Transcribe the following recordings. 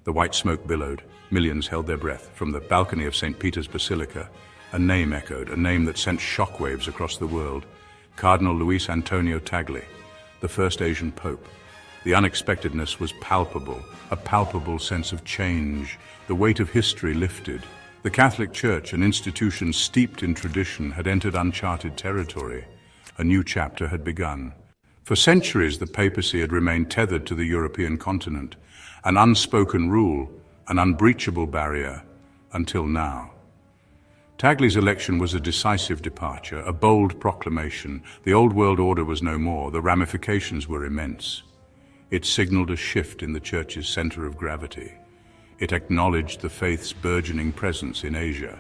The white smoke billowed. Millions held their breath. From the balcony of St. Peter's Basilica, a name echoed, a name that sent shockwaves across the world. Cardinal Luis Antonio Tagle, the first Asian pope. The unexpectedness was palpable, a palpable sense of change. The weight of history lifted. The Catholic Church, an institution steeped in tradition, had entered uncharted territory. A new chapter had begun. For centuries, the papacy had remained tethered to the European continent, an unspoken rule, an unbreachable barrier, until now. Tagle's election was a decisive departure, a bold proclamation. The old world order was no more. The ramifications were immense. It signaled a shift in the Church's center of gravity. It acknowledged the faith's burgeoning presence in Asia.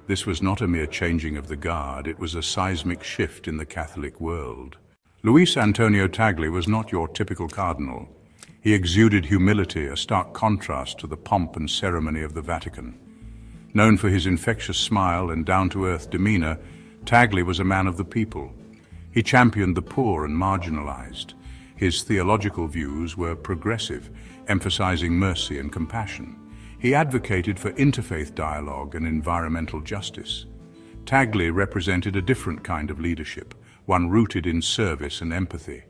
This was not a mere changing of the guard, it was a seismic shift in the Catholic world. Luis Antonio Tagle was not your typical cardinal. He exuded humility, a stark contrast to the pomp and ceremony of the Vatican. Known for his infectious smile and down-to-earth demeanor, Tagle was a man of the people. He championed the poor and marginalized. His theological views were progressive, emphasizing mercy and compassion. He advocated for interfaith dialogue and environmental justice. Tagle represented a different kind of leadership, one rooted in service and empathy.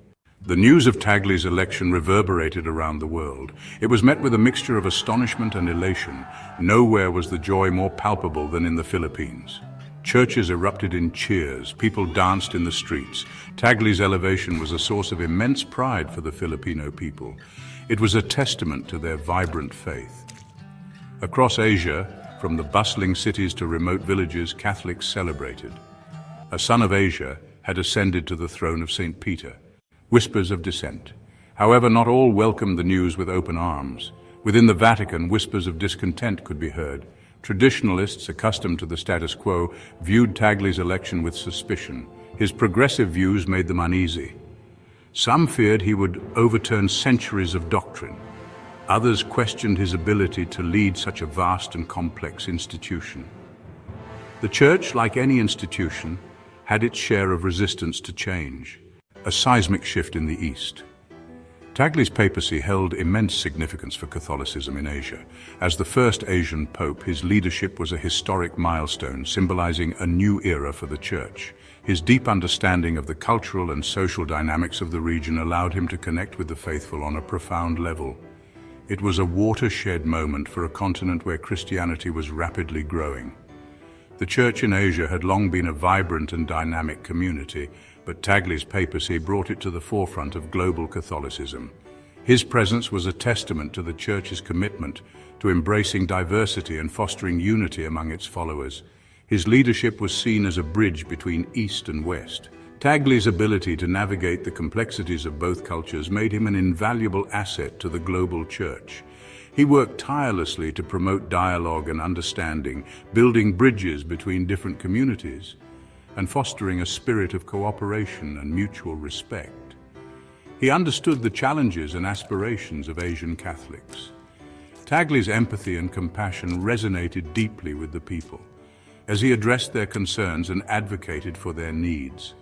The news of Tagle's election reverberated around the world. It was met with a mixture of astonishment and elation. Nowhere was the joy more palpable than in the Philippines. Churches erupted in cheers, people danced in the streets. Tagle's elevation was a source of immense pride for the Filipino people. It was a testament to their vibrant faith. Across Asia, from the bustling cities to remote villages, Catholics celebrated. A son of Asia had ascended to the throne of St. Peter. Whispers of dissent. However, not all welcomed the news with open arms. Within the Vatican, whispers of discontent could be heard. Traditionalists, accustomed to the status quo, viewed Tagle's election with suspicion. His progressive views made them uneasy. Some feared he would overturn centuries of doctrine. Others questioned his ability to lead such a vast and complex institution. The Church, like any institution, had its share of resistance to change. A seismic shift in the East. Tagle's papacy held immense significance for Catholicism in Asia. As the first Asian pope, his leadership was a historic milestone, symbolizing a new era for the Church. His deep understanding of the cultural and social dynamics of the region allowed him to connect with the faithful on a profound level. It was a watershed moment for a continent where Christianity was rapidly growing. The Church in Asia had long been a vibrant and dynamic community, but Tagle's papacy brought it to the forefront of global Catholicism. His presence was a testament to the Church's commitment to embracing diversity and fostering unity among its followers. His leadership was seen as a bridge between East and West. Tagle's ability to navigate the complexities of both cultures made him an invaluable asset to the global Church. He worked tirelessly to promote dialogue and understanding, building bridges between different communities, and fostering a spirit of cooperation and mutual respect. He understood the challenges and aspirations of Asian Catholics. Tagle's empathy and compassion resonated deeply with the people, as he addressed their concerns and advocated for their needs.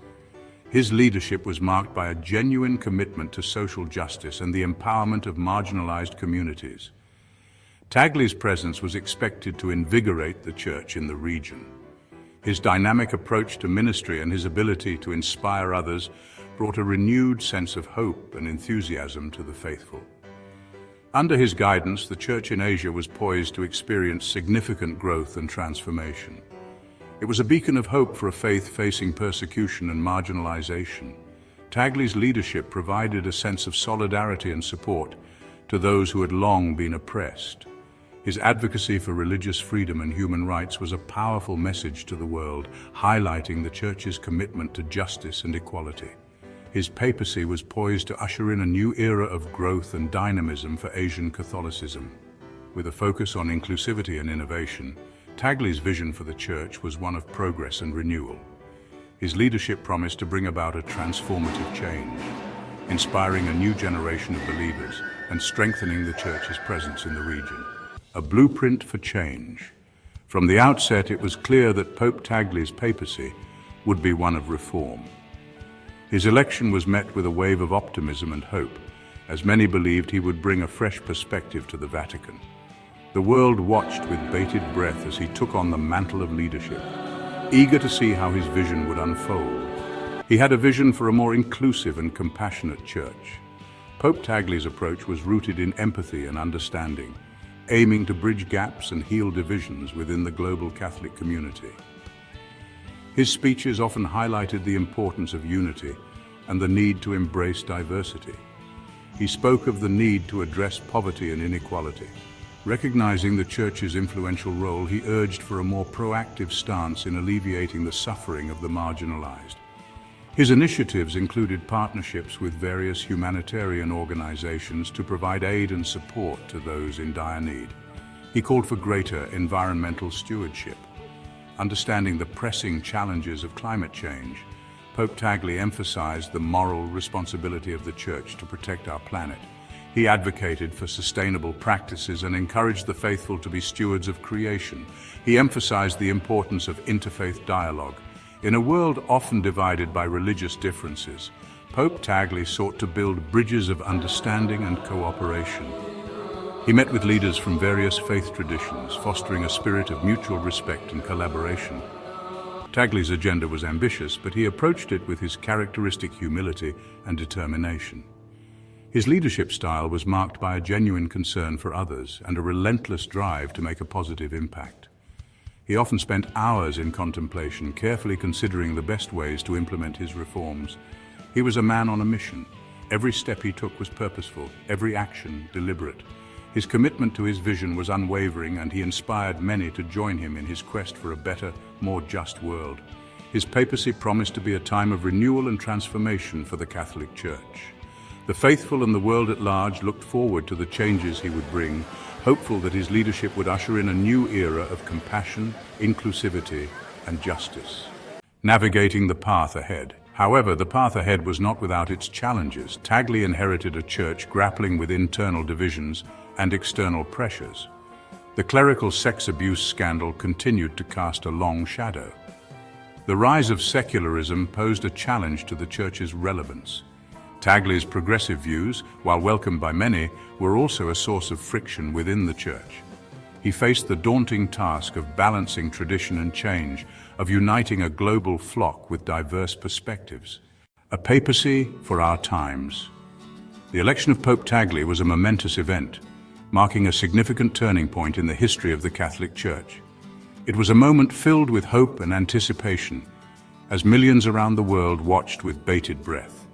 His leadership was marked by a genuine commitment to social justice and the empowerment of marginalized communities. Tagle's presence was expected to invigorate the Church in the region. His dynamic approach to ministry and his ability to inspire others brought a renewed sense of hope and enthusiasm to the faithful. Under his guidance, the Church in Asia was poised to experience significant growth and transformation. It was a beacon of hope for a faith facing persecution and marginalization. Tagle's leadership provided a sense of solidarity and support to those who had long been oppressed. His advocacy for religious freedom and human rights was a powerful message to the world, highlighting the Church's commitment to justice and equality. His papacy was poised to usher in a new era of growth and dynamism for Asian Catholicism. With a focus on inclusivity and innovation, Tagle's vision for the Church was one of progress and renewal. His leadership promised to bring about a transformative change, inspiring a new generation of believers and strengthening the Church's presence in the region. A blueprint for change. From the outset, it was clear that Pope Tagle's papacy would be one of reform. His election was met with a wave of optimism and hope. as many believed he would bring a fresh perspective to the Vatican. The world watched with bated breath as he took on the mantle of leadership, eager to see how his vision would unfold. He had a vision for a more inclusive and compassionate church. Pope Tagle's approach was rooted in empathy and understanding, aiming to bridge gaps and heal divisions within the global Catholic community. His speeches often highlighted the importance of unity and the need to embrace diversity. He spoke of the need to address poverty and inequality. Recognizing the Church's influential role, he urged for a more proactive stance in alleviating the suffering of the marginalized. His initiatives included partnerships with various humanitarian organizations to provide aid and support to those in dire need. He called for greater environmental stewardship. Understanding the pressing challenges of climate change, Pope Tagle emphasized the moral responsibility of the Church to protect our planet. He advocated for sustainable practices and encouraged the faithful to be stewards of creation. He emphasized the importance of interfaith dialogue. In a world often divided by religious differences, Pope Tagle sought to build bridges of understanding and cooperation. He met with leaders from various faith traditions, fostering a spirit of mutual respect and collaboration. Tagle's agenda was ambitious, but he approached it with his characteristic humility and determination. His leadership style was marked by a genuine concern for others and a relentless drive to make a positive impact. He often spent hours in contemplation, carefully considering the best ways to implement his reforms. He was a man on a mission. Every step he took was purposeful, every action deliberate. His commitment to his vision was unwavering, and he inspired many to join him in his quest for a better, more just world. His papacy promised to be a time of renewal and transformation for the Catholic Church. The faithful and the world at large looked forward to the changes he would bring, hopeful that his leadership would usher in a new era of compassion, inclusivity, and justice. Navigating the path ahead. However, the path ahead was not without its challenges. Tagle inherited a church grappling with internal divisions and external pressures. The clerical sex abuse scandal continued to cast a long shadow. The rise of secularism posed a challenge to the Church's relevance. Tagle's progressive views, while welcomed by many, were also a source of friction within the Church. He faced the daunting task of balancing tradition and change, of uniting a global flock with diverse perspectives. A papacy for our times. The election of Pope Tagle was a momentous event, marking a significant turning point in the history of the Catholic Church. It was a moment filled with hope and anticipation, as millions around the world watched with bated breath.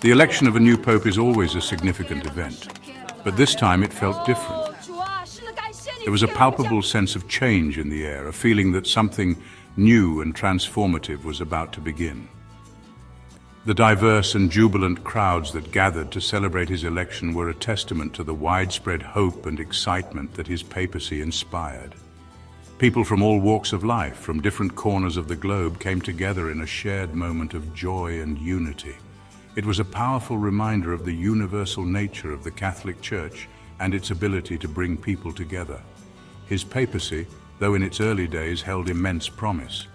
The election of a new pope is always a significant event, but this time it felt different. There was a palpable sense of change in the air, a feeling that something new and transformative was about to begin. The diverse and jubilant crowds that gathered to celebrate his election were a testament to the widespread hope and excitement that his papacy inspired. People from all walks of life, from different corners of the globe, came together in a shared moment of joy and unity. It was a powerful reminder of the universal nature of the Catholic Church and its ability to bring people together. His papacy, though in its early days, held immense promise.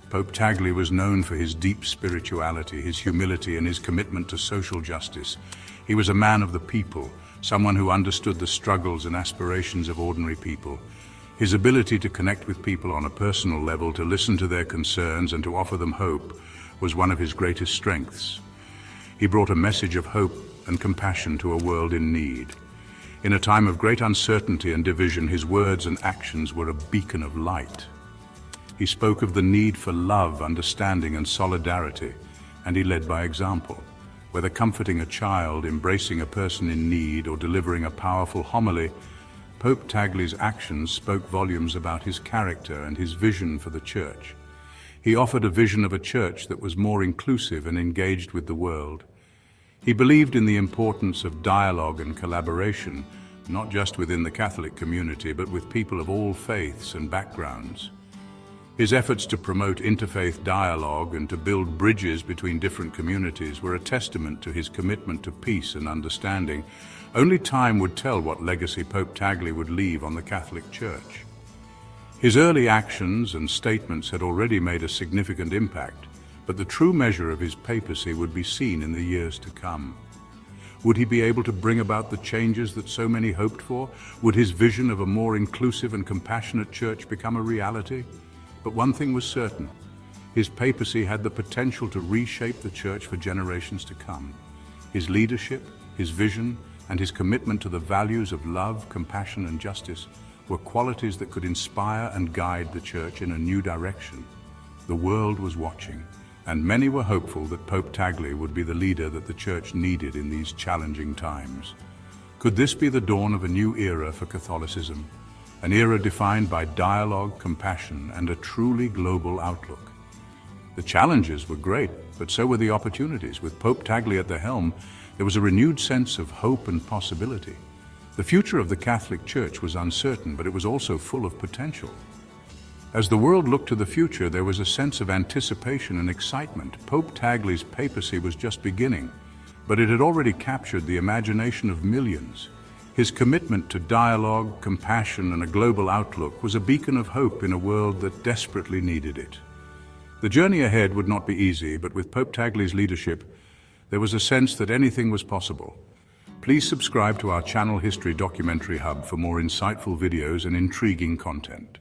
Pope Tagle was known for his deep spirituality, his humility, and his commitment to social justice. He was a man of the people, someone who understood the struggles and aspirations of ordinary people. His ability to connect with people on a personal level, to listen to their concerns and to offer them hope, was one of his greatest strengths. He brought a message of hope and compassion to a world in need. In a time of great uncertainty and division, his words and actions were a beacon of light. He spoke of the need for love, understanding, and solidarity, and he led by example. Whether comforting a child, embracing a person in need, or delivering a powerful homily, Pope Tagle's actions spoke volumes about his character and his vision for the Church. He offered a vision of a church that was more inclusive and engaged with the world. He believed in the importance of dialogue and collaboration, not just within the Catholic community, but with people of all faiths and backgrounds. His efforts to promote interfaith dialogue and to build bridges between different communities were a testament to his commitment to peace and understanding. Only time would tell what legacy Pope Tagle would leave on the Catholic Church. His early actions and statements had already made a significant impact, but the true measure of his papacy would be seen in the years to come. Would he be able to bring about the changes that so many hoped for? Would his vision of a more inclusive and compassionate church become a reality? But one thing was certain. His papacy had the potential to reshape the church for generations to come. His leadership, his vision, and his commitment to the values of love, compassion, and justice were qualities that could inspire and guide the church in a new direction. The world was watching, and many were hopeful that Pope Tagle would be the leader that the church needed in these challenging times. Could this be the dawn of a new era for Catholicism? An era defined by dialogue, compassion, and a truly global outlook. The challenges were great, but so were the opportunities. With Pope Tagle at the helm, there was a renewed sense of hope and possibility. The future of the Catholic Church was uncertain, but it was also full of potential. As the world looked to the future, there was a sense of anticipation and excitement. Pope Tagle's papacy was just beginning, but it had already captured the imagination of millions. His commitment to dialogue, compassion, and a global outlook was a beacon of hope in a world that desperately needed it. The journey ahead would not be easy, but with Pope Tagle's leadership, there was a sense that anything was possible. Please subscribe to our channel History Documentary Hub for more insightful videos and intriguing content.